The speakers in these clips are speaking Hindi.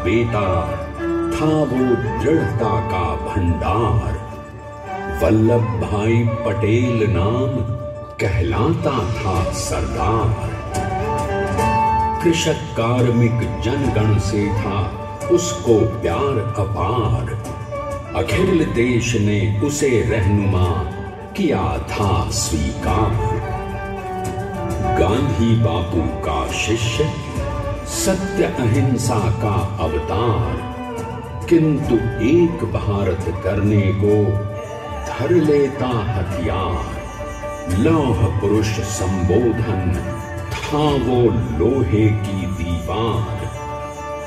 बेटा था वो दृढ़ता का भंडार। वल्लभ भाई पटेल नाम कहलाता था सरदार। कृषक कार्मिक जनगण से था उसको प्यार अपार। अखिल देश ने उसे रहनुमा किया था स्वीकार। गांधी बापू का शिष्य, सत्य अहिंसा का अवतार, किंतु एक भारत करने को धर लेता हथियार। लौह पुरुष संबोधन था वो लोहे की दीवार।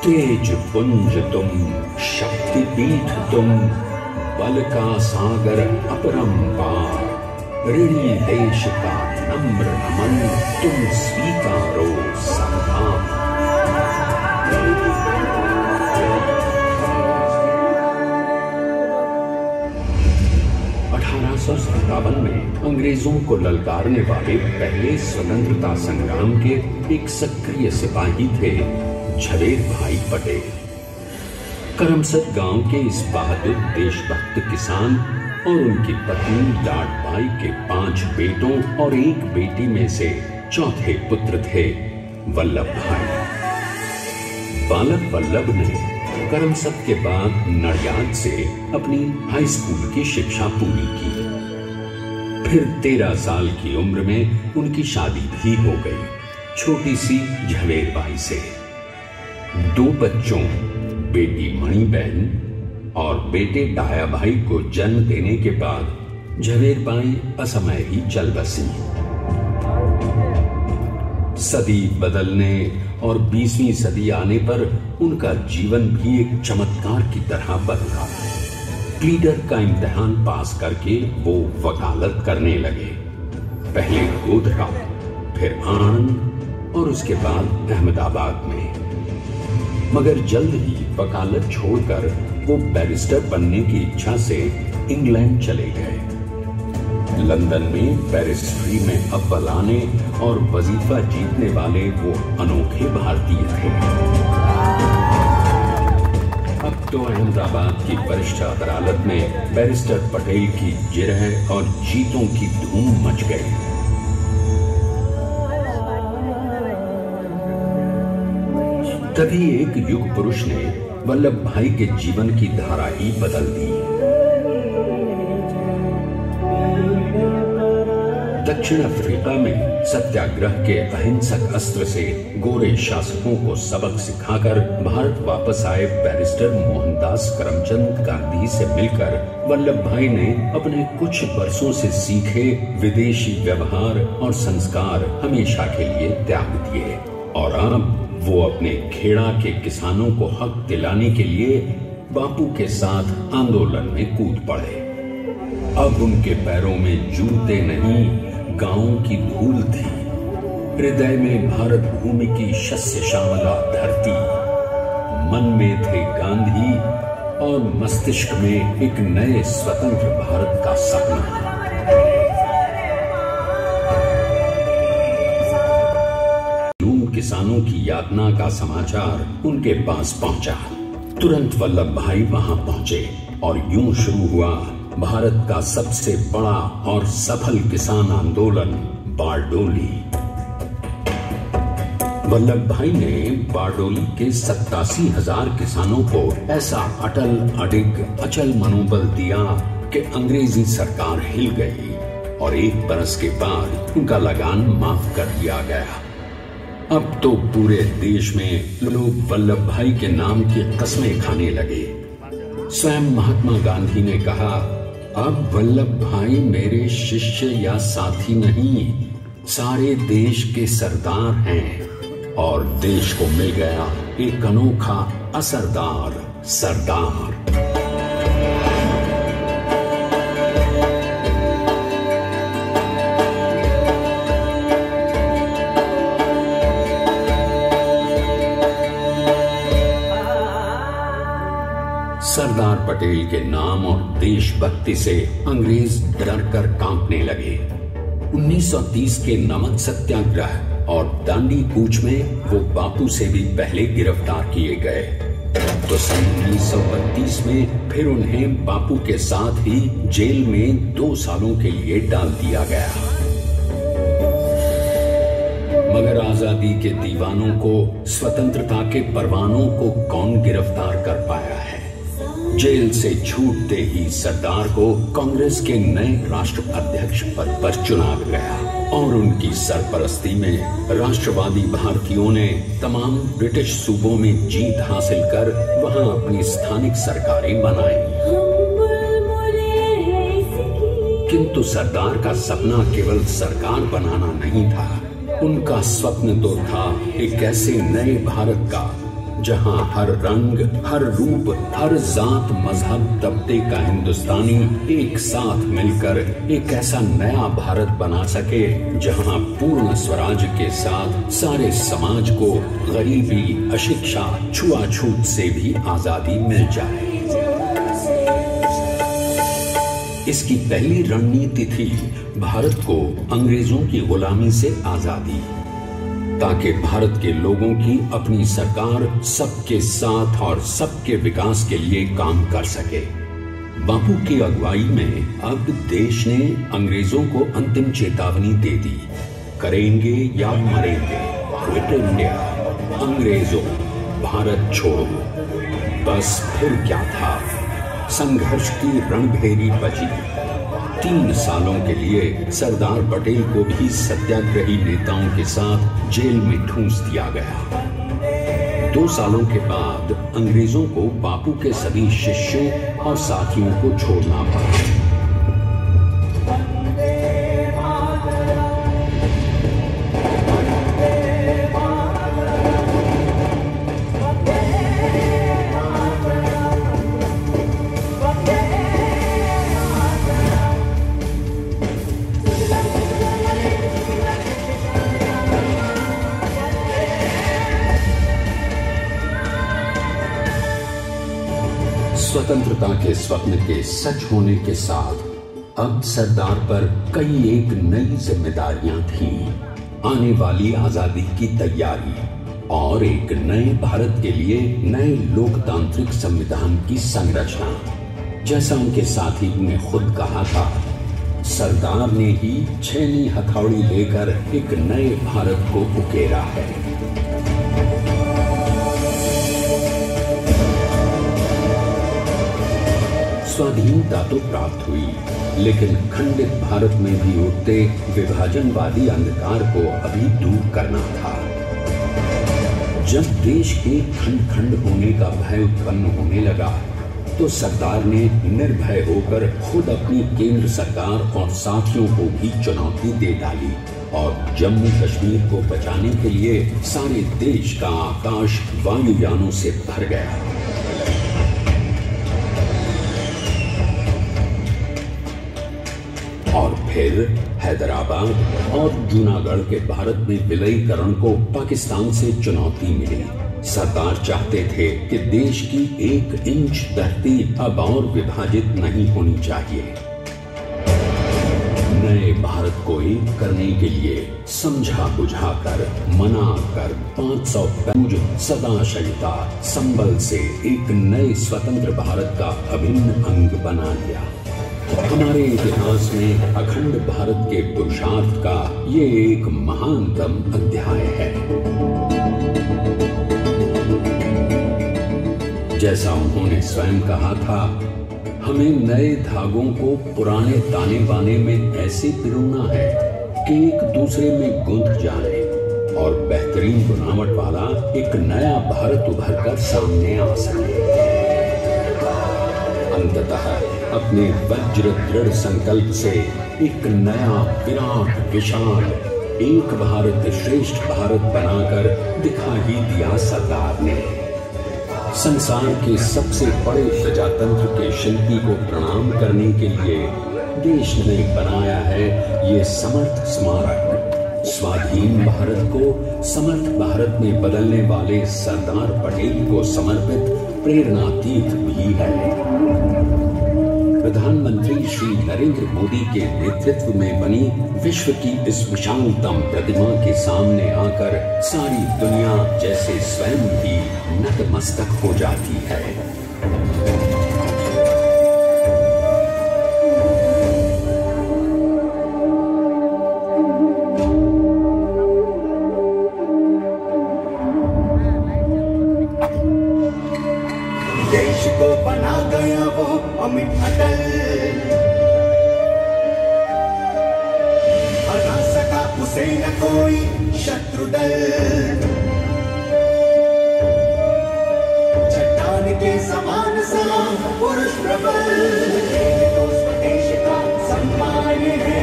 तेज पुंज तुम, शक्ति पीठ तुम, बल का सागर अपरंपार। ऋणी देश का नम्र नमन तुम स्वीकारो सरदार। 1857 में अंग्रेजों को ललकारने वाले पहले स्वतंत्रता संग्राम के एक सक्रिय सिपाही थे झवेर भाई पटेल। करमसद गांव के इस बहादुर देशभक्त किसान और उनकी पत्नी लाड बाई के 5 बेटों और 1 बेटी में से चौथे पुत्र थे वल्लभ भाई। बालक वल्लभ ने करमसद के बाद नडियाद से अपनी हाई स्कूल की शिक्षा पूरी की। फिर 13 साल की उम्र में उनकी शादी भी हो गई छोटी सी झवेर बाई से। 2 बच्चों, बेटी मणिबेन और बेटे डाया भाई को जन्म देने के बाद झवेर बाई असमय ही चल बसी। सदी बदलने और 20वीं सदी आने पर उनका जीवन भी एक चमत्कार की तरह बदला। प्लीडर का इम्तिहान पास करके वो वकालत करने लगे। पहले गोधरा, फिर आणंद और उसके बाद अहमदाबाद में। मगर जल्द ही वकालत छोड़कर वो बैरिस्टर बनने की इच्छा से इंग्लैंड चले गए। लंदन में बैरिस्ट्री में अव्वल आने और वजीफा जीतने वाले वो अनोखे भारतीय थे। अब तो अहमदाबाद की वरिष्ठ अदालत में बैरिस्टर पटेल की जिरह और जीतों की धूम मच गई। तभी एक युग पुरुष ने वल्लभ भाई के जीवन की धारा ही बदल दी। दक्षिण अफ्रीका में सत्याग्रह के अहिंसक अस्त्र से गोरे शासकों को सबक सिखाकर भारत वापस आए बैरिस्टर मोहनदास करमचंद गांधी से मिलकर वल्लभ भाई ने अपने कुछ वर्षों से सीखे विदेशी व्यवहार और संस्कार हमेशा के लिए त्याग दिए और अब वो अपने खेड़ा के किसानों को हक दिलाने के लिए बापू के साथ आंदोलन में कूद पड़े। अब उनके पैरों में जूते नहीं, गांवों की धूल थी। हृदय में भारत भूमि की शस्य श्यामला धरती। मन में थे गांधी और मस्तिष्क में एक नए स्वतंत्र भारत का सपना। किसानों की यातना का समाचार उनके पास पहुंचा। तुरंत वल्लभ भाई वहां पहुंचे और यूं शुरू हुआ भारत का सबसे बड़ा और सफल किसान आंदोलन बारडोली। वल्लभ भाई ने बारडोली के 87,000 किसानों को ऐसा अटल अडिग अचल मनोबल दिया कि अंग्रेजी सरकार हिल गई और 1 बरस के बाद उनका लगान माफ कर दिया गया। अब तो पूरे देश में लोग वल्लभ भाई के नाम की कस्में खाने लगे। स्वयं महात्मा गांधी ने कहा, अब वल्लभ भाई मेरे शिष्य या साथी नहीं, सारे देश के सरदार हैं और देश को मिल गया एक अनोखा असरदार सरदार। सरदार पटेल के नाम और देशभक्ति से अंग्रेज डर कर कांपने लगे। 1930 के नमक सत्याग्रह और दांडी कूच में वो बापू से भी पहले गिरफ्तार किए गए। तो सन 1932 में फिर उन्हें बापू के साथ ही जेल में 2 सालों के लिए डाल दिया गया। मगर आजादी के दीवानों को, स्वतंत्रता के परवानों को कौन गिरफ्तार कर पाया है? जेल से छूटते ही सरदार को कांग्रेस के नए राष्ट्र अध्यक्ष पद पर चुना गया और उनकी सरपरस्ती में राष्ट्रवादी भारतीयों ने तमाम ब्रिटिश सूबों में जीत हासिल कर वहां अपनी स्थानिक सरकारें बनाई। किंतु सरदार का सपना केवल सरकार बनाना नहीं था। उनका स्वप्न तो था एक ऐसे नए भारत का जहां हर रंग, हर रूप, हर जात, मजहब, तबके का हिंदुस्तानी एक साथ मिलकर एक ऐसा नया भारत बना सके जहां पूर्ण स्वराज के साथ सारे समाज को गरीबी, अशिक्षा, छुआछूत से भी आजादी मिल जाए। इसकी पहली रणनीति थी भारत को अंग्रेजों की गुलामी से आजादी, ताकि भारत के लोगों की अपनी सरकार सबके साथ और सबके विकास के लिए काम कर सके। बापू की अगुवाई में अब देश ने अंग्रेजों को अंतिम चेतावनी दे दी, करेंगे या मरेंगे, क्विट इंडिया, अंग्रेजों भारत छोड़ो। बस फिर क्या था, संघर्ष की रणभेरी बजी। 3 सालों के लिए सरदार पटेल को भी सत्याग्रही नेताओं के साथ जेल में ठूंस दिया गया। 2 सालों के बाद अंग्रेजों को बापू के सभी शिष्यों और साथियों को छोड़ना पड़ा। स्वतंत्रता के स्वप्न के सच होने के साथ अब सरदार पर कई एक नई जिम्मेदारियां थीं। आने वाली आजादी की तैयारी और एक नए भारत के लिए नए लोकतांत्रिक संविधान की संरचना। जैसा उनके साथी ने खुद कहा था, सरदार ने ही 6वीं हथौड़ी लेकर एक नए भारत को उकेरा है। स्वाधीनता तो प्राप्त हुई, लेकिन खंडित भारत में भी उठते विभाजनवादी अंधकार को अभी दूर करना था। जब देश के खंड खंड होने का भय उत्पन्न होने लगा, तो सरदार ने निर्भय होकर खुद अपनी केंद्र सरकार और साथियों को भी चुनौती दे डाली और जम्मू कश्मीर को बचाने के लिए सारे देश का आकाश वायुयानों से भर गया। और फिर हैदराबाद और जूनागढ़ के भारत में विलयीकरण को पाकिस्तान से चुनौती मिली। सरदार चाहते थे कि देश की 1 इंच धरती अब और विभाजित नहीं होनी चाहिए। नए भारत को एक करने के लिए समझा बुझाकर, मना कर 500 पैज सदाशयता संबल से एक नए स्वतंत्र भारत का अभिन्न अंग बना लिया। हमारे इतिहास में अखंड भारत के पुरुषार्थ का ये एक महानतम अध्याय है। जैसा उन्होंने स्वयं कहा था, हमें नए धागों को पुराने ताने बाने में ऐसे पिरोना है कि एक दूसरे में गूंथ जाए और बेहतरीन बनावट वाला एक नया भारत उभर कर सामने आ सके। अंततः अपने वज्र दृढ़ संकल्प से एक नया विराट विशाल एक भारत श्रेष्ठ भारत बनाकर दिखा ही दिया सरदार ने। संसार के सबसे बड़े प्रजातंत्र के शिल्पी को प्रणाम करने के लिए देश ने बनाया है ये समर्थ स्मारक। स्वाधीन भारत को समर्थ भारत में बदलने वाले सरदार पटेल को समर्पित प्रेरणातीर्थ भी है। प्रधानमंत्री श्री नरेंद्र मोदी के नेतृत्व में बनी विश्व की इस विशालतम प्रतिमा के सामने आकर सारी दुनिया जैसे स्वयं भी नतमस्तक हो जाती है। देश को बना गया वो अमित अटल, हरा सका उसे न कोई शत्रु दल। चट्टान के समान सा पुरुष प्रबल, पटेल तो स्वदेश का सम्मान है,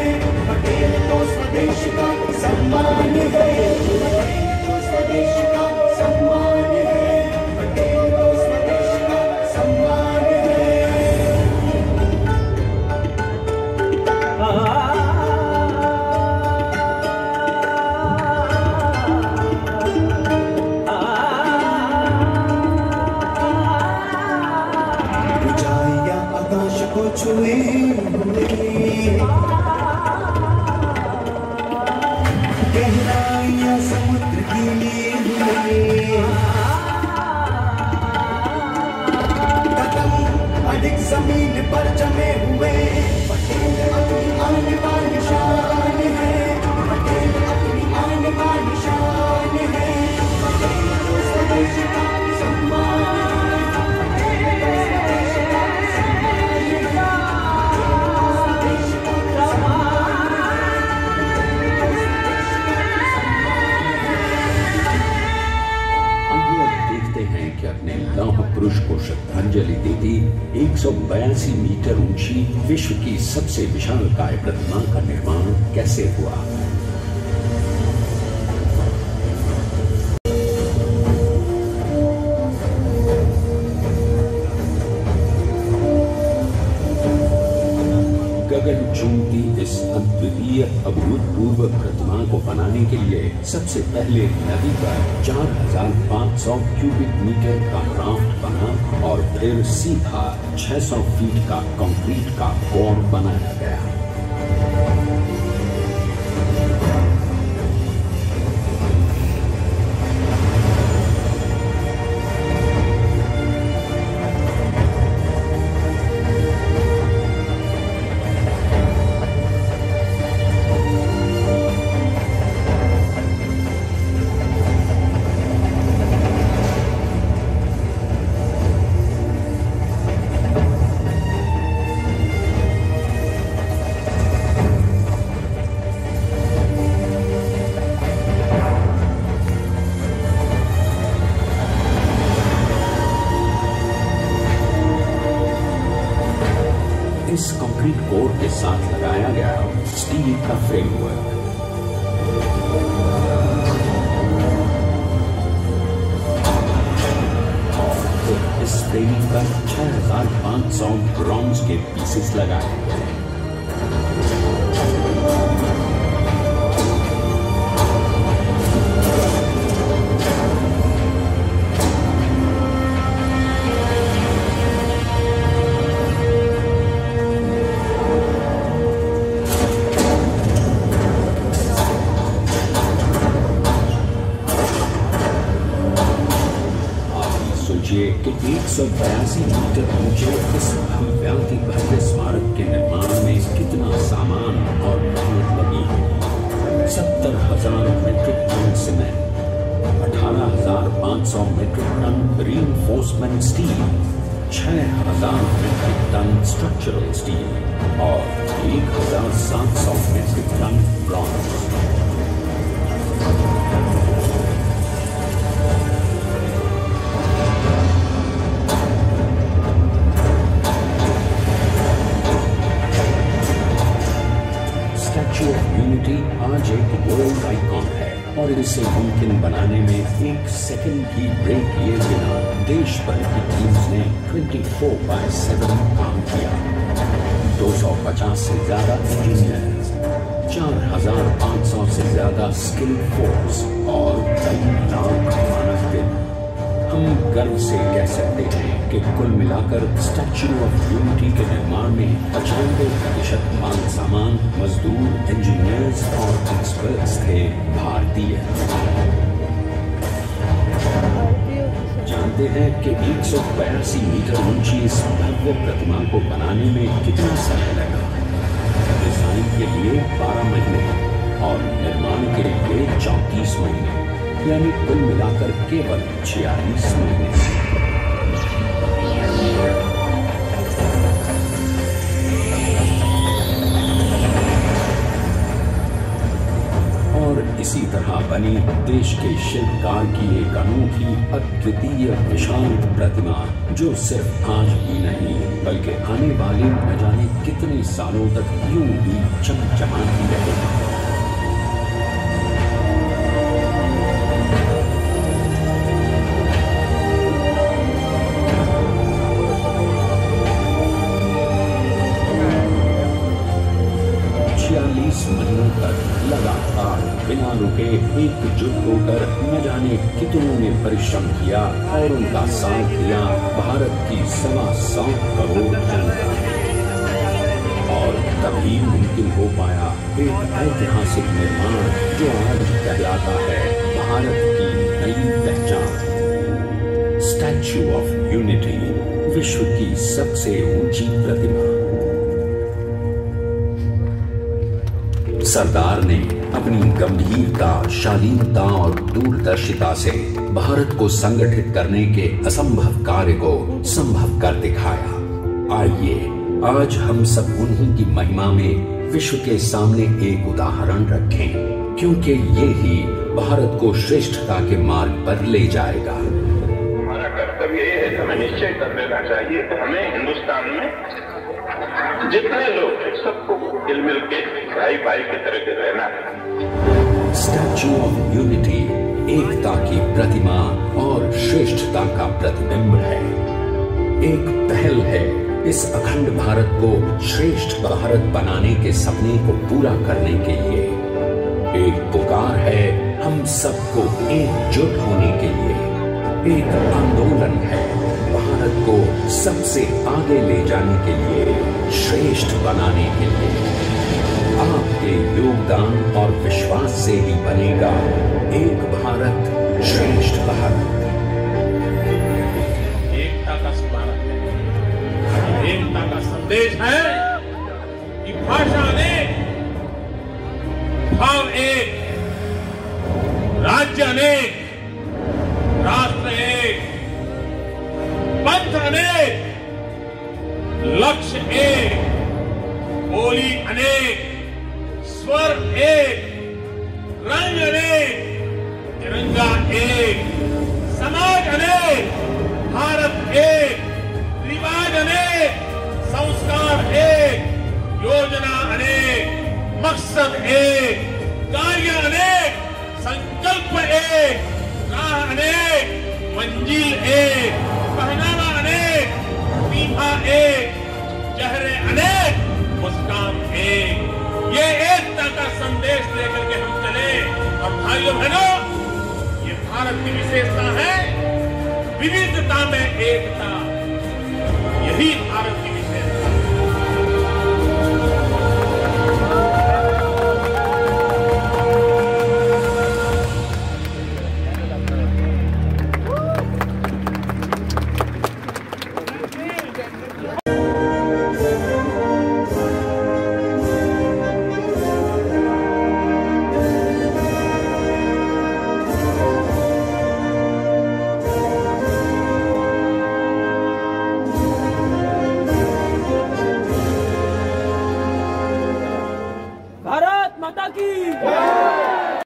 पटेल तो स्वदेश का सम्मान है, पटेल तो स्वदेश का सम्मान है, पटेल तो स्वदेश का सम्मान है। ऊंचाइयां आकाश को छुए गहराइयां समुद्र की हुए, कदम अधिक जमीन पर जमे हुए, पटेल अपनी आने वाली शान है, पटेल अपनी आने वाली शान है, पटेल तो स्वदेश का सम्मान है, पटेल तो स्वदेश का सम्मान है, पटेल तो स्वदेश का सम्मान आइए अब देखते हैं कि अपने लौह पुरुष को श्रद्धांजलि देती 182 मीटर ऊंची विश्व की सबसे विशालकाय प्रतिमा का निर्माण कैसे हुआ। गगन चुंबती इस अद्वितीय अभूतपूर्व प्रतिमा को बनाने के लिए सबसे पहले नदी पर 4500 क्यूबिक मीटर का राफ्ट बना और फिर सीधा 600 फीट का कंक्रीट का कोर बनाया गया। इस कंक्रीट कोर के साथ लगाया गया स्टील का फ्रेमवर्क। और इस फ्रेमिंग पर 6500 ब्रॉन्ज के पीसेस लगाए गए। सोचिए कि 182 मीटर ऊंचे इस भव्याति भव्य स्मारक के निर्माण में कितना सामान और मेहनत लगी होगी। 70,000 metric ton cement, 18,500 metric ton reinforcement steel, 6,000 metric ton structural steel और 1,700 metric ton bronze. Statue of unity आज एक वर्ल्ड आइकॉन है और इसे मुमकिन बनाने में एक सेकंड भी ब्रेक लिए बिना देश भर की टीम्स ने 24/7 काम किया। 250 से ज्यादा इंजीनियर्स, 4,500 से ज्यादा स्किल फोर्स और कई लाख मानव दिन। हम गर्व से कह सकते हैं कि कुल मिलाकर स्टैच्यू ऑफ यूनिटी के निर्माण में 95% माल सामान, मजदूर, इंजीनियर्स और एक्सपर्ट्स थे भारतीय। जानते हैं कि 182 मीटर ऊंची इस भव्य प्रतिमा को बनाने में कितना समय लगा? डिजाइन के लिए 12 महीने और निर्माण के लिए 34 महीने, यानी कुल मिलाकर केवल 46 महीने। और इसी तरह बनी देश के शिल्पकार की एक अनोखी अद्वितीय विशाल प्रतिमा, जो सिर्फ आज ही नहीं बल्कि आने वाले न जाने कितने सालों तक यूं ही चमचमाती रहेगी। महीनों तक लगातार बिना रुके एकजुट होकर न जाने कितनों ने परिश्रम किया और उनका साथ दिया भारत की 125 करोड़ जनता। और तभी मुमकिन हो पाया एक ऐतिहासिक निर्माण जो आज कहलाता है भारत की नई पहचान। स्टैच्यू ऑफ यूनिटी, विश्व की सबसे ऊंची प्रतिमा। सरदार ने अपनी गंभीरता, शालीनता और दूरदर्शिता से भारत को संगठित करने के असंभव कार्य को संभव कर दिखाया। आइए आज हम सब उन्हीं की महिमा में विश्व के सामने एक उदाहरण रखें, क्योंकि ये ही भारत को श्रेष्ठता के मार्ग पर ले जाएगा। हमारा कर्तव्य ये है, हमें निश्चय कर लेना चाहिए कि हमें हिंदुस्तान में जितने लोग हैं सबको मिल मिल के भाई भाई की तरह के रहना है। स्टैच्यू ऑफ यूनिटी एकता की प्रतिमा और श्रेष्ठता का प्रतिबिंब है। एक पहल है इस अखंड भारत को श्रेष्ठ भारत बनाने के सपने को पूरा करने के लिए। एक पुकार है हम सबको एकजुट होने के लिए। एक आंदोलन है भारत को सबसे आगे ले जाने के लिए, श्रेष्ठ बनाने के लिए। आपके योगदान और विश्वास से ही बनेगा एक भारत श्रेष्ठ भारत। एकता का स्मारक है, एकता का संदेश है कि भाषा अनेक, भाव एक, राज्य अनेक, राष्ट्र एक, पंथ अनेक, लक्ष्य एक, बोली अनेक, स्वर एक, रंग अनेक, तिरंगा एक, समाज अनेक, भारत एक, रिवाज अनेक, संस्कार एक, योजना अनेक, मकसद एक, कार्य अनेक, संकल्प एक, राह अनेक, मंजिल एक, पहनावा अनेक, मीठा एक, चेहरे अनेक, मुस्कान एक। ये एकता का संदेश लेकर के हम चले। और भाइयों बहनों, ये भारत की विशेषता है, विविधता में एकता। यही भारत की